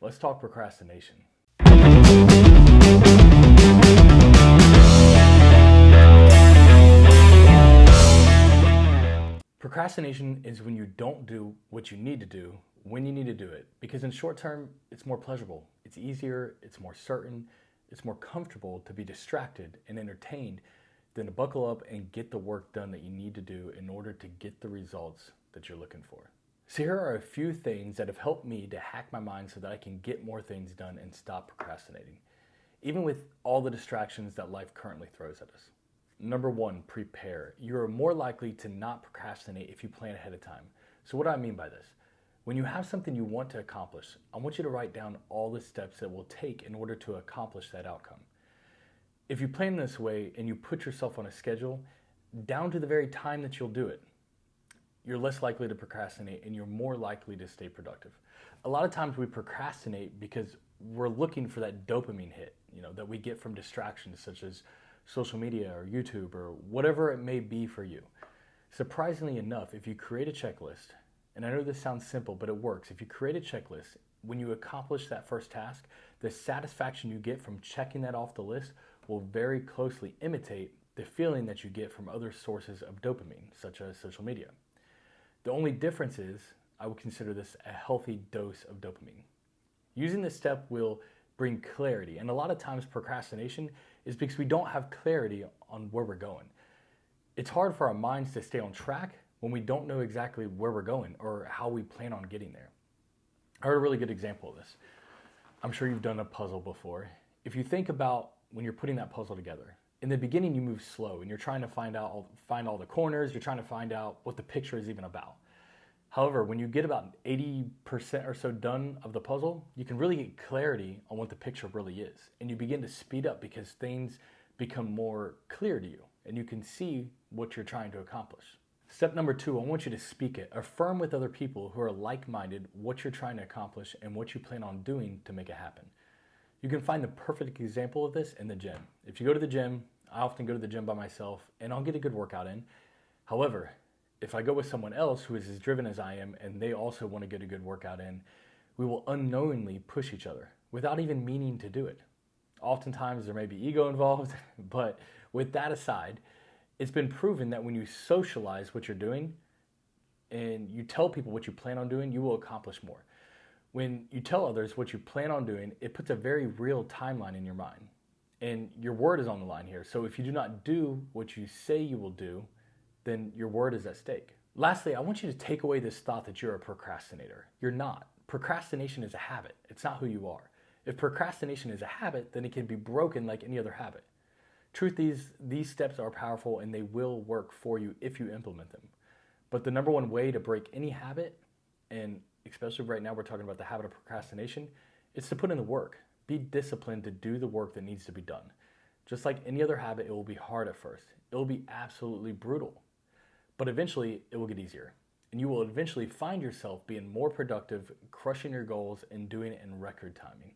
let's talk procrastination. Procrastination is when you don't do what you need to do when you need to do it, because in short term, it's more pleasurable, it's easier, it's more certain, it's more comfortable to be distracted and entertained than to buckle up and get the work done that you need to do in order to get the results that you're looking for. So here are a few things that have helped me to hack my mind so that I can get more things done and stop procrastinating, even with all the distractions that life currently throws at us. Number one, prepare. You are more likely to not procrastinate if you plan ahead of time. So what do I mean by this? When you have something you want to accomplish, I want you to write down all the steps that will take in order to accomplish that outcome. If you plan this way and you put yourself on a schedule, down to the very time that you'll do it, you're less likely to procrastinate and you're more likely to stay productive. A lot of times we procrastinate because we're looking for that dopamine hit, that we get from distractions such as social media or YouTube or whatever it may be for you. Surprisingly enough, if you create a checklist, and I know this sounds simple, but it works. If you create a checklist, when you accomplish that first task, the satisfaction you get from checking that off the list will very closely imitate the feeling that you get from other sources of dopamine, such as social media. The only difference is, I would consider this a healthy dose of dopamine. Using this step will bring clarity, and a lot of times procrastination is because we don't have clarity on where we're going. It's hard for our minds to stay on track when we don't know exactly where we're going or how we plan on getting there. I heard a really good example of this. I'm sure you've done a puzzle before. If you think about when you're putting that puzzle together, in the beginning you move slow and you're trying to find all the corners, you're trying to find out what the picture is even about. However, when you get about 80% or so done of the puzzle, you can really get clarity on what the picture really is. And you begin to speed up because things become more clear to you and you can see what you're trying to accomplish. Step number two, I want you to speak it. Affirm with other people who are like-minded what you're trying to accomplish and what you plan on doing to make it happen. You can find the perfect example of this in the gym. If you go to the gym, I often go to the gym by myself and I'll get a good workout in. However, if I go with someone else who is as driven as I am and they also want to get a good workout in, we will unknowingly push each other without even meaning to do it. Oftentimes there may be ego involved, but with that aside, it's been proven that when you socialize what you're doing and you tell people what you plan on doing, you will accomplish more. When you tell others what you plan on doing, it puts a very real timeline in your mind. And your word is on the line here. So if you do not do what you say you will do, then your word is at stake. Lastly, I want you to take away this thought that you're a procrastinator. You're not. Procrastination is a habit. It's not who you are. If procrastination is a habit, then it can be broken like any other habit. Truth is, these steps are powerful and they will work for you if you implement them. But the number one way to break any habit, and especially right now we're talking about the habit of procrastination, is to put in the work. Be disciplined to do the work that needs to be done. Just like any other habit, it will be hard at first. It will be absolutely brutal. But eventually, it will get easier. And you will eventually find yourself being more productive, crushing your goals, and doing it in record timing.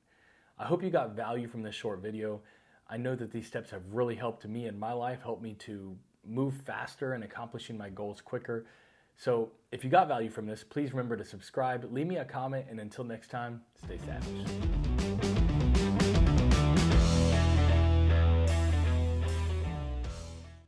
I hope you got value from this short video. I know that these steps have really helped me in my life, helped me to move faster and accomplishing my goals quicker. So if you got value from this, please remember to subscribe, leave me a comment, and until next time, stay savage.